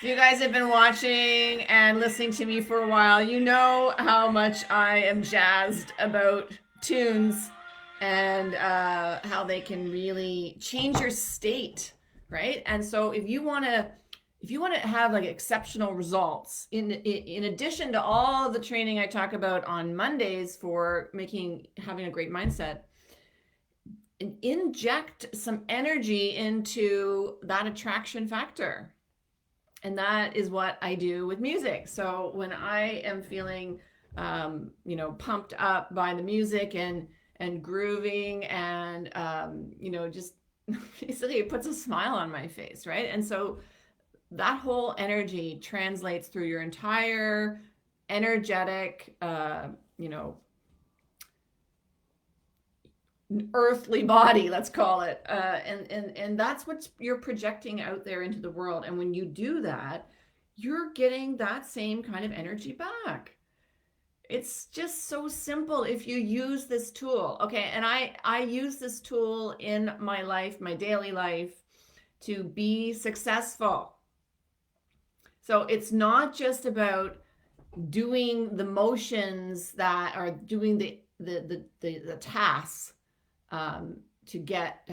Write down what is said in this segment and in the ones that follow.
you guys have been watching and listening to me for a while, you know how much I am jazzed about tunes and how they can really change your state, right? And so if you want to have like exceptional results in addition to all the training I talk about on Mondays for having a great mindset, inject some energy into that attraction factor. And that is what I do with music. So when I am feeling, pumped up by the music and grooving and just basically it puts a smile on my face, right? And so that whole energy translates through your entire energetic, earthly body, let's call it, and that's what you're projecting out there into the world. And when you do that, you're getting that same kind of energy back. It's just so simple if you use this tool. Okay, and I use this tool in my life, my daily life, to be successful. So it's not just about doing the motions that are doing the tasks, to get,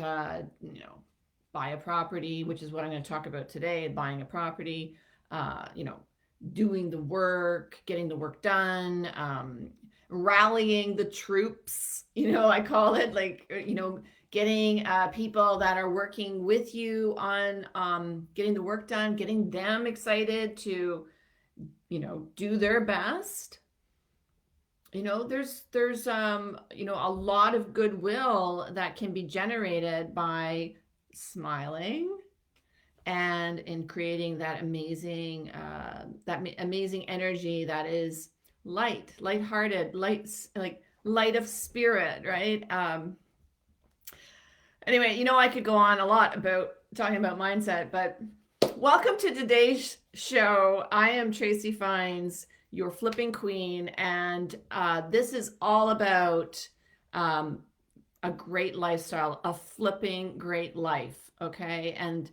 buy a property, which is what I'm going to talk about today, buying a property, uh, you know, doing the work, getting the work done, rallying the troops, I call it, like, getting people that are working with you on getting the work done, getting them excited to, do their best. There's a lot of goodwill that can be generated by smiling and in creating that amazing energy that is lighthearted, like light of spirit, right? Anyway, I could go on a lot about talking about mindset, but welcome to today's show. I am Tracy Fines, your flipping queen, and this is all about a great lifestyle, a flipping great life, okay? And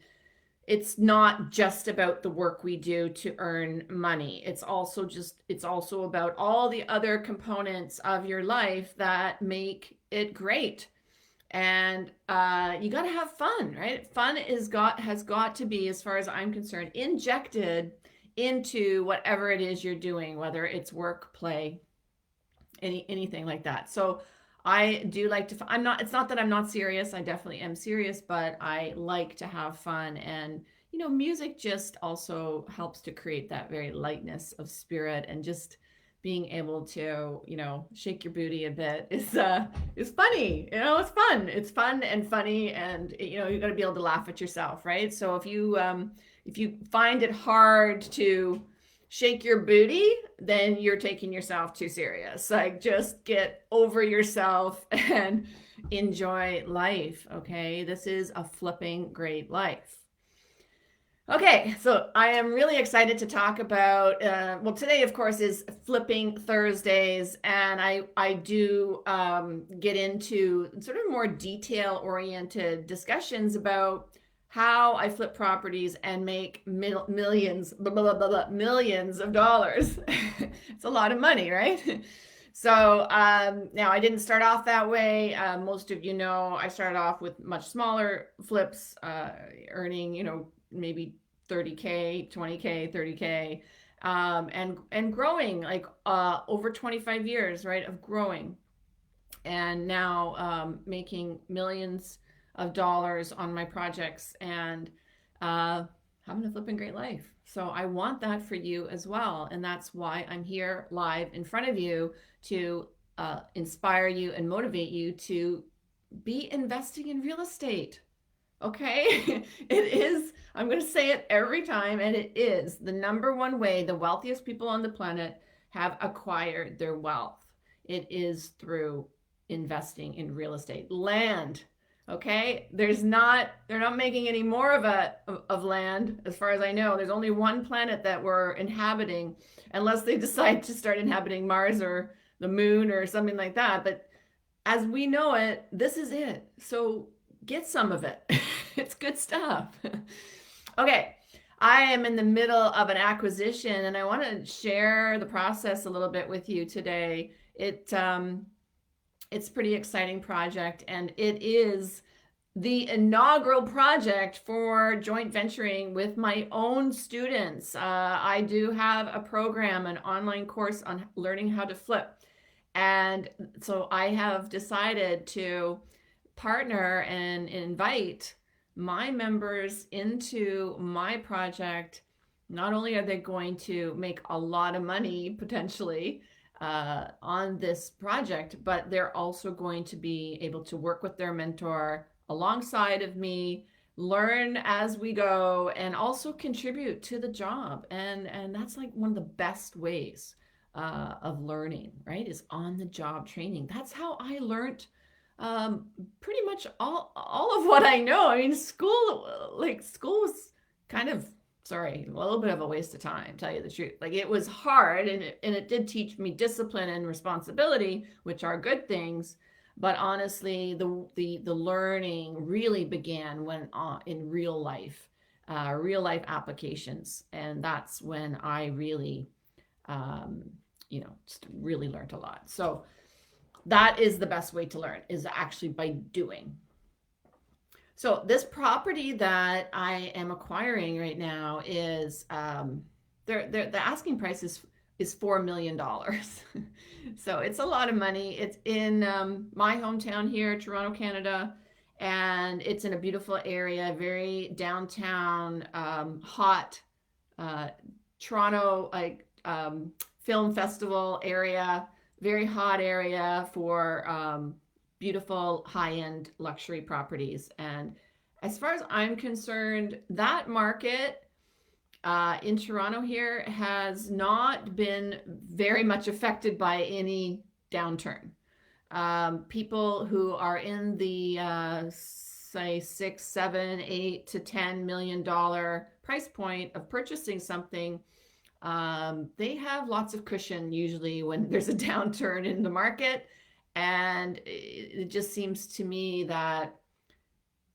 it's not just about the work we do to earn money. It's also about all the other components of your life that make it great. And you got to have fun, right? Fun has got to be, as far as I'm concerned, injected into whatever it is you're doing, whether it's work, play, anything like that. So I do like to, it's not that I'm not serious. I definitely am serious, but I like to have fun. And, music just also helps to create that very lightness of spirit, and just being able to, shake your booty a bit is funny. It's fun. It's fun and funny. And, you got to be able to laugh at yourself, right? So if you find it hard to shake your booty, then you're taking yourself too serious. Like, just get over yourself and enjoy life. Okay. This is a flipping great life. Okay, so I am really excited to talk about, today, of course, is Flipping Thursdays, and I do get into sort of more detail-oriented discussions about how I flip properties and make millions, blah, blah, blah, blah, millions of dollars. It's a lot of money, right? So now I didn't start off that way. Most of you know I started off with much smaller flips, earning, maybe 30K, 20K, 30K, and growing, like over 25 years, right, of growing. And now making millions of dollars on my projects, and having a flipping great life. So I want that for you as well. And that's why I'm here live in front of you to inspire you and motivate you to be investing in real estate. Okay, it is, I'm going to say it every time, and it is the number one way the wealthiest people on the planet have acquired their wealth. It is through investing in real estate. Land, okay? They're not making any more of land, as far as I know. There's only one planet that we're inhabiting, unless they decide to start inhabiting Mars or the moon or something like that. But as we know it, this is it. So get some of it. It's good stuff. Okay. I am in the middle of an acquisition and I want to share the process a little bit with you today. It's a pretty exciting project, and it is the inaugural project for joint venturing with my own students. I do have a program, an online course on learning how to flip. And so I have decided to partner and invite my members into my project. Not only are they going to make a lot of money potentially on this project, but they're also going to be able to work with their mentor alongside of me, learn as we go, and also contribute to the job. And that's like one of the best ways of learning, right? Is on the job training. That's how I learned pretty much all of what I know. I mean, school was kind of, sorry, a little bit of a waste of time, tell you the truth. Like, it was hard, and it did teach me discipline and responsibility, which are good things. But honestly, the learning really began when in real life applications, and that's when I really, just really learned a lot. So that is the best way to learn, is actually by doing. So this property that I am acquiring right now is the asking price is $4 million. So it's a lot of money. It's in my hometown here, Toronto, Canada, and it's in a beautiful area, very downtown, hot Toronto, like film festival area, very hot area for beautiful high-end luxury properties. And as far as I'm concerned, that market in Toronto here has not been very much affected by any downturn. People who are in the say $6, $7, $8 to $10 million price point of purchasing something, they have lots of cushion usually when there's a downturn in the market. And it just seems to me that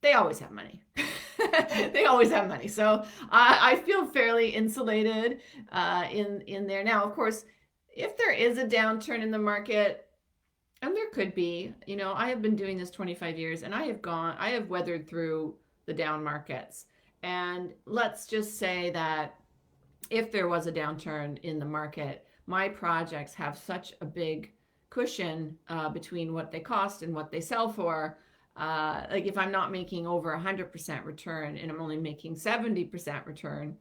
they always have money. They always have money. So I feel fairly insulated in there. Now, of course, if there is a downturn in the market, and there could be, I have been doing this 25 years, and I have weathered through the down markets. And let's just say that if there was a downturn in the market, my projects have such a big cushion between what they cost and what they sell for. Like, if I'm not making over 100% return and I'm only making 70% return,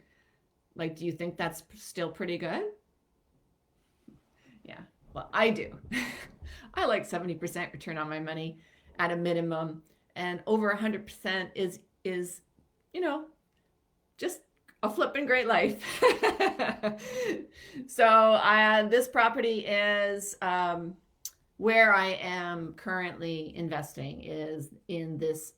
like, do you think that's still pretty good? Yeah, well, I do. I like 70% return on my money at a minimum, and over 100% is just a flipping great life. So this property is where I am currently investing, is in this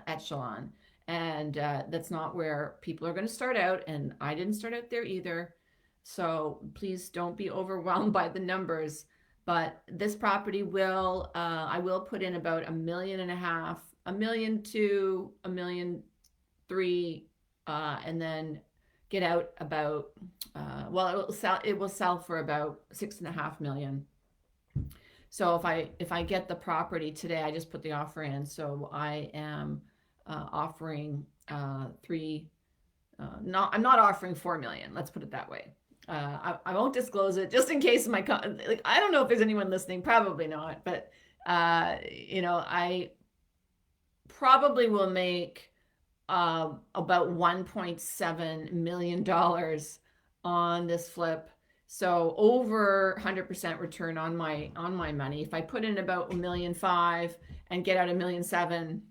echelon. And that's not where people are going to start out. And I didn't start out there either. So please don't be overwhelmed by the numbers. But this property I will put in about $1.5 million, $1.2 million, $1.3 million, and then get out about, it will sell for about $6.5 million. So if I get the property today, I just put the offer in. So I am offering I'm not offering $4 million. Let's put it that way. I won't disclose it just in case I don't know if there's anyone listening, probably not, but I probably will make about $1.7 million on this flip. So over 100% return on my money. If I put in about $1.5 million and get out $1.7 million,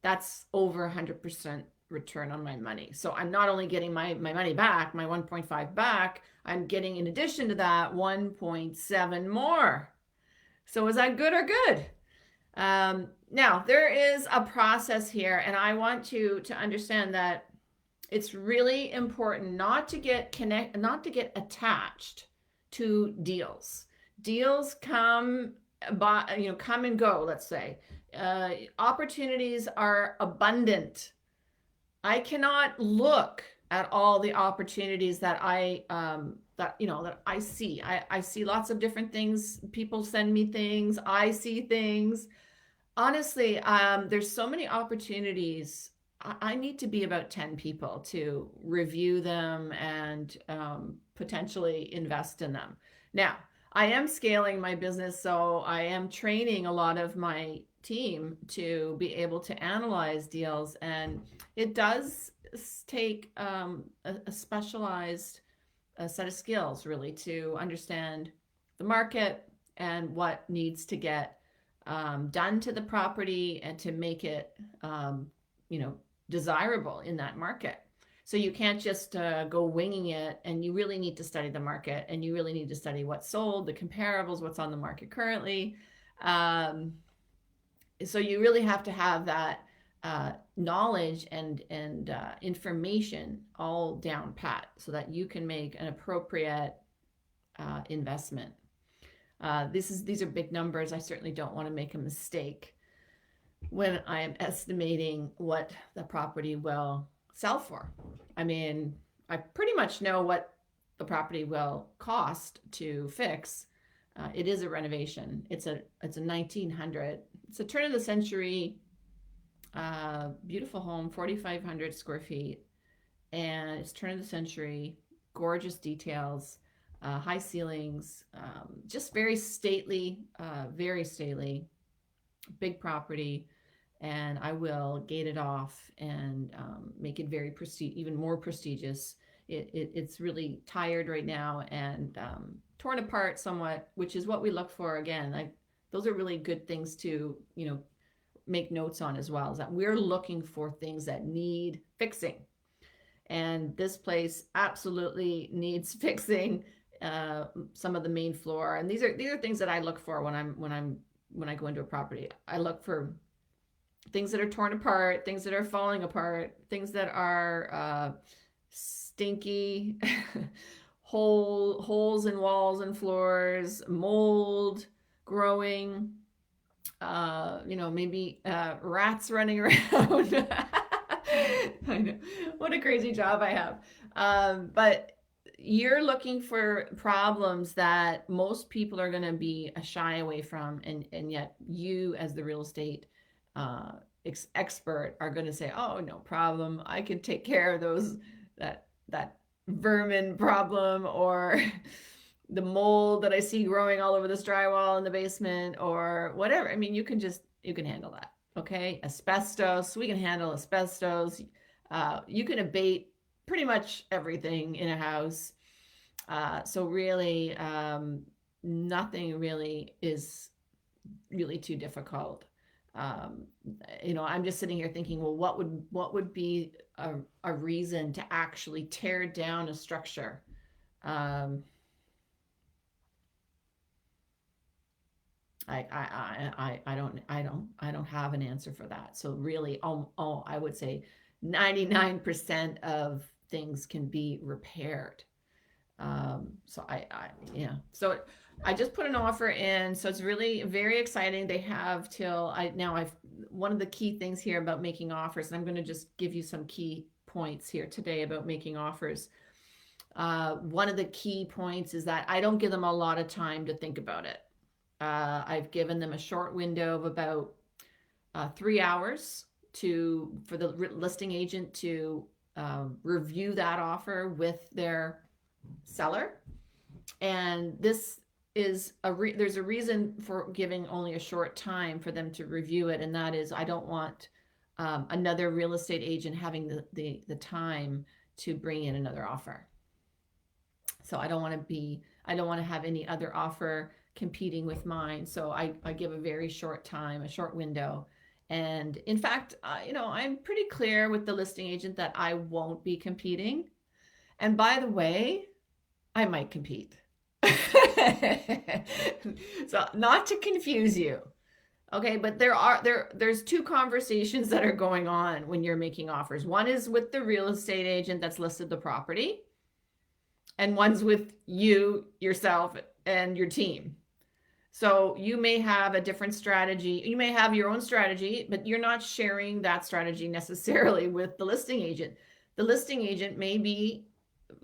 that's over 100% return on my money. So I'm not only getting my money back, my 1.5 back, I'm getting, in addition to that, 1.7 more. So is that good or good? Now, there is a process here, and I want you to understand that it's really important not to get attached to deals. Deals come and go, let's say. Opportunities are abundant. I cannot look at all the opportunities that I see. I see lots of different things. People send me things. I see things. Honestly, there's so many opportunities. I need to be about 10 people to review them and potentially invest in them. Now, I am scaling my business, so I am training a lot of my team to be able to analyze deals, and it does take a specialized set of skills really to understand the market and what needs to get done to the property and to make it, you know, desirable in that market. So you can't just go winging it, and you really need to study the market, and you really need to study what's sold, the comparables, what's on the market currently. So you really have to have that knowledge and information all down pat so that you can make an appropriate investment. These are big numbers. I certainly don't want to make a mistake when I am estimating what the property will sell for. I mean, I pretty much know what the property will cost to fix. It is a renovation. It's a 1900. It's a turn of the century, beautiful home, 4,500 square feet, and it's turn of the century, gorgeous details, high ceilings, just very stately, big property. And I will gate it off and make it very even more prestigious. It's really tired right now and torn apart somewhat, which is what we look for. Again, those are really good things to, make notes on as well, is that we're looking for things that need fixing. And this place absolutely needs fixing. Some of the main floor, and these are things that I look for when I go into a property. I look for things that are torn apart, things that are falling apart, things that are stinky, holes in walls and floors, mold growing, maybe rats running around. I know, what a crazy job I have. But you're looking for problems that most people are going to be shy away from, and yet you, as the real estate expert, are going to say, "Oh, no problem. I can take care of those that vermin problem, or the mold that I see growing all over this drywall in the basement, or whatever." I mean, you can handle that. Okay, asbestos. We can handle asbestos. You can abate pretty much everything in a house. So really, nothing really is really too difficult. I'm just sitting here thinking, well, what would be a reason to actually tear down a structure? I don't have an answer for that. So really, I would say 99% of things can be repaired. So I just put an offer in, so it's really very exciting. They have one of the key things here about making offers, and I'm going to just give you some key points here today about making offers. One of the key points is that I don't give them a lot of time to think about it. I've given them a short window of about 3 hours for the listing agent to review that offer with their seller. And this is there's a reason for giving only a short time for them to review it, and that is I don't want another real estate agent having the time to bring in another offer. So I don't want to have any other offer competing with mine. So I give a very short time, a short window. And in fact, I'm pretty clear with the listing agent that I won't be competing. And by the way, I might compete. So not to confuse you. Okay, but there's two conversations that are going on when you're making offers. One is with the real estate agent that's listed the property, and one's with you, yourself, and your team. So you may have a different strategy. You may have your own strategy, but you're not sharing that strategy necessarily with the listing agent. The listing agent may be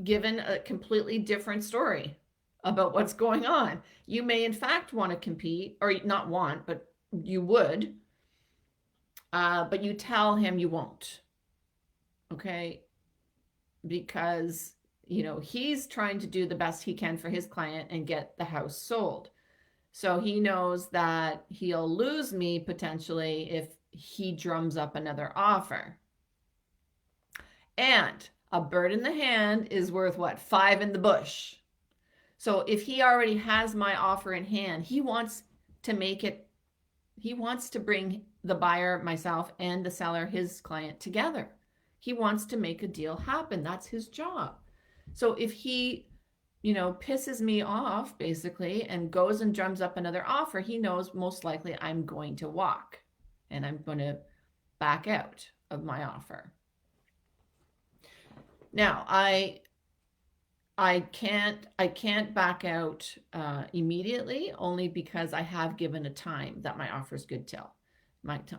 given a completely different story about what's going on. You may in fact want to compete, or not want, but you would, but you tell him you won't. Okay, because he's trying to do the best he can for his client and get the house sold. So he knows that he'll lose me potentially if he drums up another offer. And a bird in the hand is worth what? 5 in the bush. So if he already has my offer in hand, he wants to bring the buyer, myself, and the seller, his client, together. He wants to make a deal happen. That's his job. So if he, pisses me off basically and goes and drums up another offer, he knows most likely I'm going to walk and I'm going to back out of my offer. Now, I can't back out immediately, only because I have given a time that my offer is good till.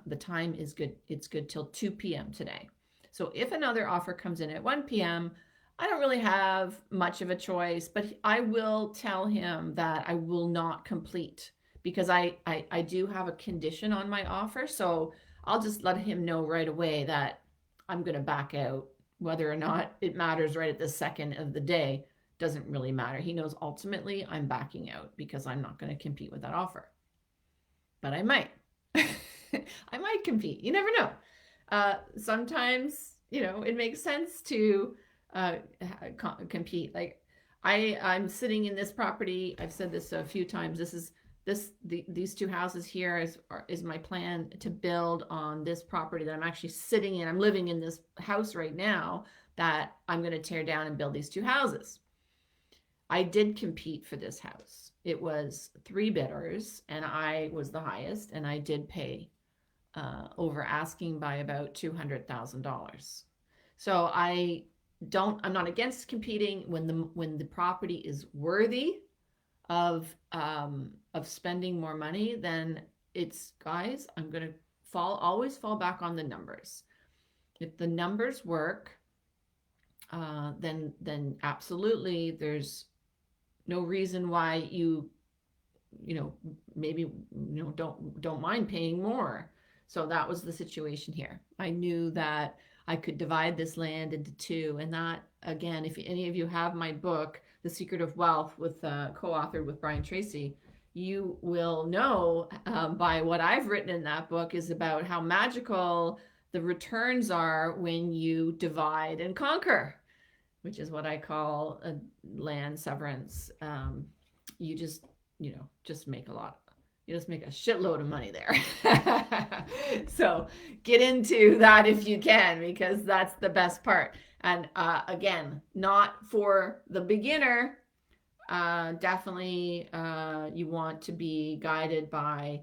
The time is good. It's good till 2 p.m. today. So if another offer comes in at 1 p.m., I don't really have much of a choice, but I will tell him that I will not complete, because I do have a condition on my offer. So I'll just let him know right away that I'm going to back out. Whether or not it matters right at the second of the day doesn't really matter. He knows ultimately I'm backing out because I'm not going to compete with that offer. But I might. I might compete. You never know. Sometimes, it makes sense to compete. Like I'm sitting in this property. I've said this a few times. These 2 houses here is my plan to build on this property that I'm actually sitting in. I'm living in this house right now that I'm going to tear down and build these 2 houses. I did compete for this house. It was 3 bidders and I was the highest, and I did pay over asking by about $200,000. So I'm not against competing when the property is worthy of spending more money. Then guys, I'm going to always fall back on the numbers. If the numbers work, then absolutely there's no reason why maybe don't mind paying more. So that was the situation here. I knew that I could divide this land into 2, and that, again, if any of you have my book, The Secret of Wealth, with co-authored with Brian Tracy, you will know by what I've written in that book is about how magical the returns are when you divide and conquer, which is what I call a land severance. You just make you just make a shitload of money there. So get into that if you can, because that's the best part. And again, not for the beginner. Definitely you want to be guided by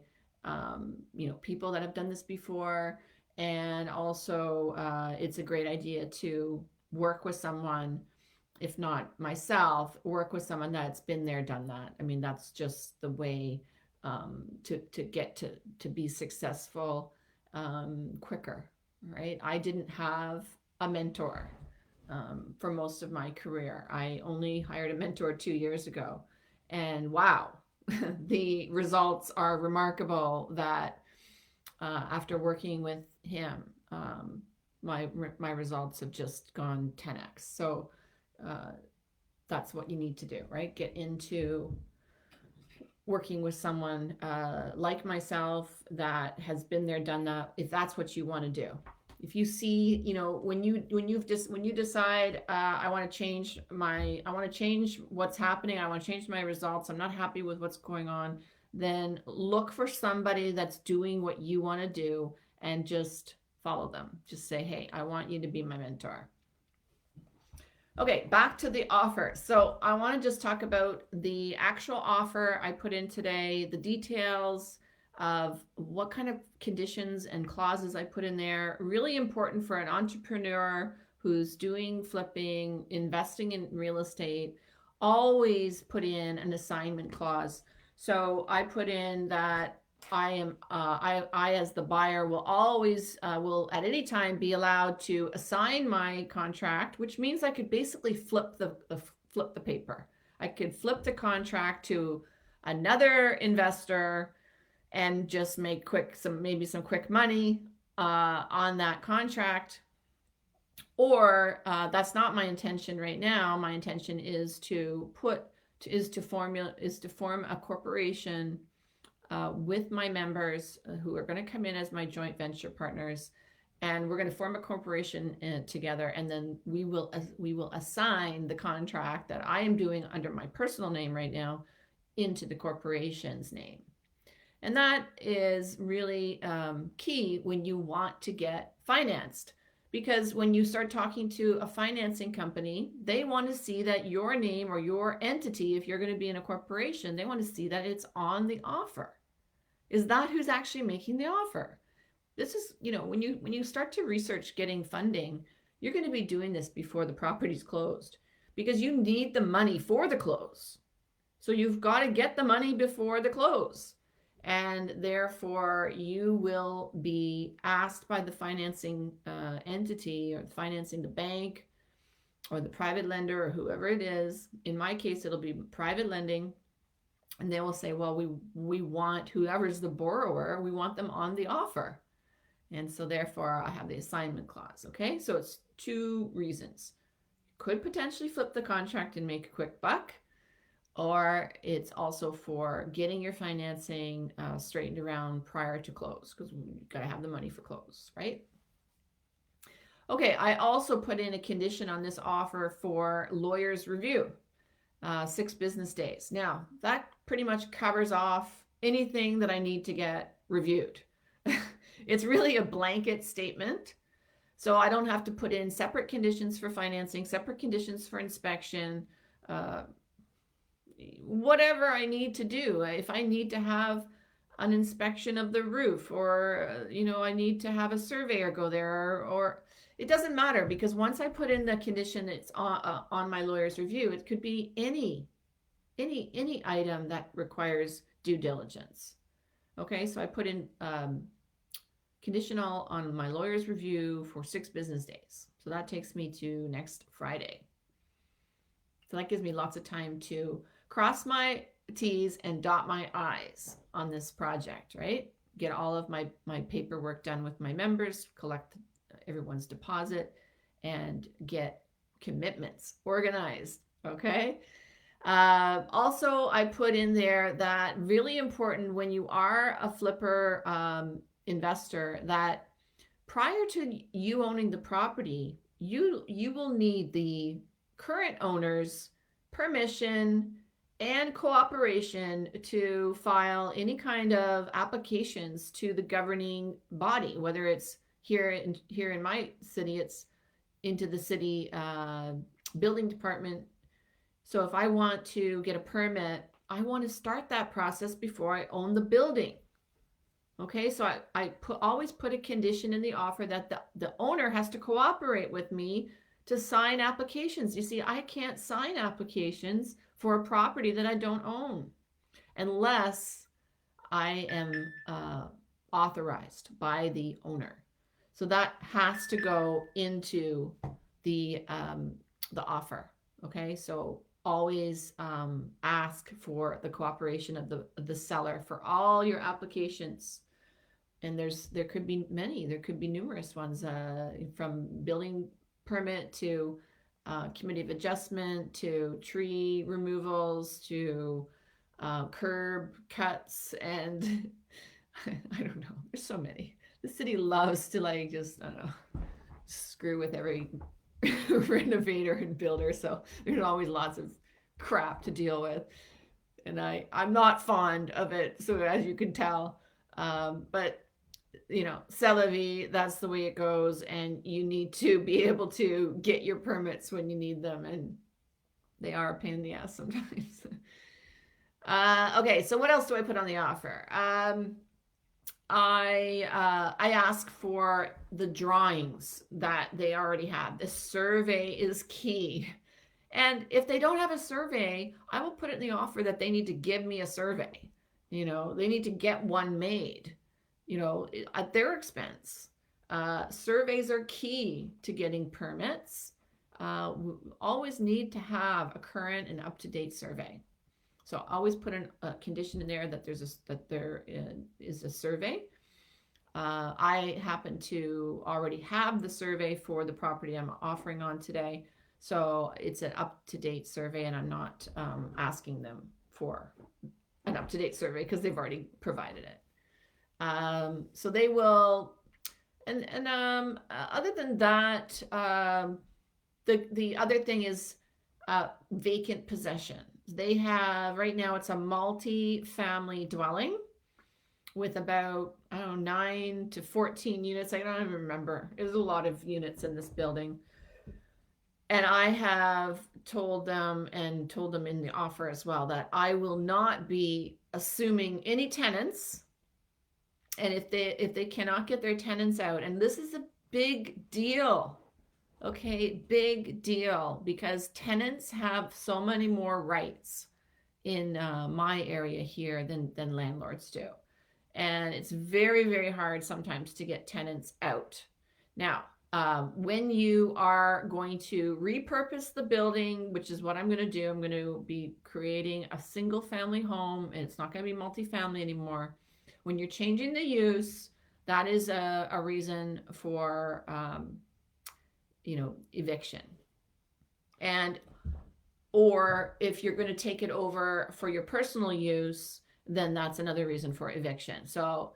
people that have done this before. And also it's a great idea to work with someone, if not myself, work with someone that's been there, done that. I mean, that's just the way to get to be successful quicker, right? I didn't have a mentor for most of my career. I only hired a mentor 2 years ago, and wow, the results are remarkable. That after working with him, my results have just gone 10x. So that's what you need to do, right? Get into working with someone like myself that has been there, done that, if that's what you want to do. If you see, when you decide I want to change what's happening, I want to change my results, I'm not happy with what's going on, then look for somebody that's doing what you want to do and just follow them. Just say, hey, I want you to be my mentor. Okay, back to the offer. So I want to just talk about the actual offer I put in today, the details of what kind of conditions and clauses I put in there. Really important for an entrepreneur who's doing flipping, investing in real estate. Always put in an assignment clause. So I put in that I as the buyer will always will at any time be allowed to assign my contract, which means I could basically flip the paper. I could flip the contract to another investor and just make maybe some quick money on that contract. Or that's not my intention right now. My intention is to form a corporation with my members who are going to come in as my joint venture partners, and we're going to form a corporation together, and then we will assign the contract that I am doing under my personal name right now into the corporation's name. And that is really key when you want to get financed. Because when you start talking to a financing company, they want to see that your name or your entity, if you're going to be in a corporation, they want to see that it's on the offer. Is that who's actually making the offer? This is, when you start to research getting funding, you're going to be doing this before the property's closed, because you need the money for the close. So you've got to get the money before the close. And therefore, you will be asked by the financing entity, or financing the bank or the private lender or whoever it is. In my case, it'll be private lending. And they will say, well, we want whoever's the borrower, we want them on the offer. And so therefore, I have the assignment clause. Okay, so it's two reasons. Could potentially flip the contract and make a quick buck. Or it's also for getting your financing straightened around prior to close, because you've got to have the money for close, right? Okay, I also put in a condition on this offer for lawyer's review, 6 business days. Now, that pretty much covers off anything that I need to get reviewed. It's really a blanket statement. So I don't have to put in separate conditions for financing, separate conditions for inspection, whatever I need to do. If I need to have an inspection of the roof, or I need to have a surveyor go there, or it doesn't matter, because once I put in the condition, it's on my lawyer's review. It could be any item that requires due diligence. Okay, so I put in conditional on my lawyer's review for 6 business days. So that takes me to next Friday. So that gives me lots of time to cross my T's and dot my I's on this project, right? Get all of my paperwork done with my members, collect everyone's deposit, and get commitments organized, okay? Also, I put in there that really important when you are a flipper investor, that prior to you owning the property, you will need the current owner's permission and cooperation to file any kind of applications to the governing body, whether it's here in my city, it's into the city building department. So if I want to get a permit, I want to start that process before I own the building. Okay, so I always put a condition in the offer that the owner has to cooperate with me to sign applications. You see, I can't sign applications for a property that I don't own unless I am authorized by the owner. So that has to go into the offer. Okay, so always ask for the cooperation of the seller for all your applications. And there could be many. There could be numerous ones, from building permit to committee of adjustment to tree removals to curb cuts, and I don't know. There's so many. The city loves to just, I don't know, screw with every renovator and builder. So there's always lots of crap to deal with, and I'm not fond of it. So as you can tell, but c'est la vie, that's the way it goes, and you need to be able to get your permits when you need them, and they are a pain in the ass sometimes. Okay, so what else do I put on the offer? I ask for the drawings that they already have. The survey is key. And if they don't have a survey, I will put it in the offer that they need to give me a survey. You know, they need to get one made, you know, at their expense. Surveys are key to getting permits. We always need to have a current and up-to-date survey. So always put a condition in there that there is a survey. I happen to already have the survey for the property I'm offering on today. So it's an up-to-date survey, and I'm not asking them for an up-to-date survey because they've already provided it. So they will, and other than that, the other thing is vacant possession. They have, right now it's a multi-family dwelling with about, I don't know, 9 to 14 units. I don't even remember. There's a lot of units in this building. And I have told them, and told them in the offer as well, that I will not be assuming any tenants. And if they cannot get their tenants out, and this is a big deal, okay, big deal, because tenants have so many more rights in my area here than landlords do. And it's very, very hard sometimes to get tenants out. Now, when you are going to repurpose the building, which is what I'm going to do, I'm going to be creating a single family home, and it's not going to be multifamily anymore. When you're changing the use, that is a reason for, you know, eviction. And, or if you're going to take it over for your personal use, then that's another reason for eviction. So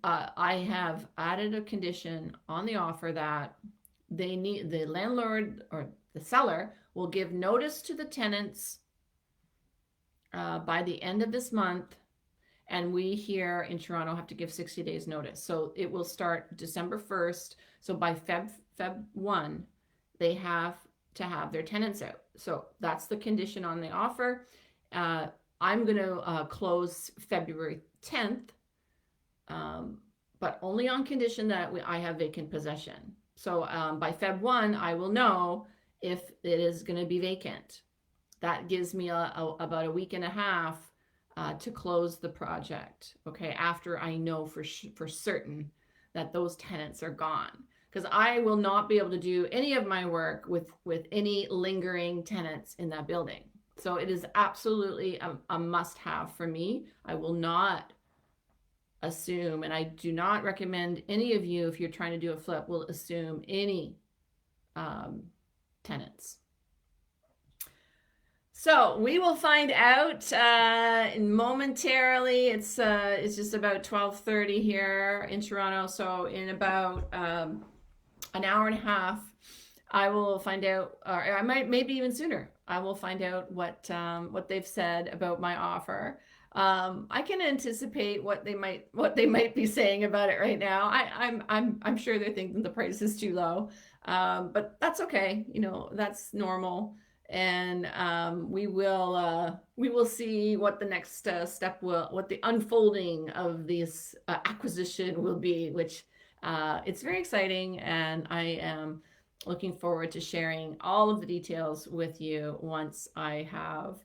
I have added a condition on the offer that they need, the landlord or the seller will give notice to the tenants by the end of this month. And we here in Toronto have to give 60 days notice. So it will start December 1st. So by Feb 1, they have to have their tenants out. So that's the condition on the offer. I'm going to close February 10th, but only on condition that I have vacant possession. So by Feb 1, I will know if it is going to be vacant. That gives me about a week and a half to close the project, okay, after I know for certain that those tenants are gone. Because I will not be able to do any of my work with any lingering tenants in that building. So it is absolutely a must-have for me. I will not assume, and I do not recommend any of you, if you're trying to do a flip, will assume any tenants. So we will find out momentarily. It's just about 12:30 here in Toronto. So in about an hour and a half, I will find out, or I might, maybe even sooner, I will find out what they've said about my offer. I can anticipate what they might be saying about it right now. I'm sure they're thinking the price is too low, but that's okay. You know, that's normal. And we will see what the next step will, what the unfolding of this acquisition will be, which it's very exciting, and I am looking forward to sharing all of the details with you once I have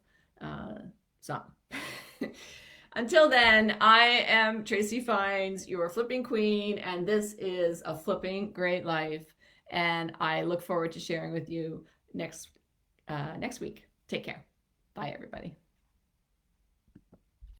some. Until then, I am Tracy Fines, your flipping queen, and this is A Flipping Great Life, and I look forward to sharing with you next week. Take care. Bye, everybody.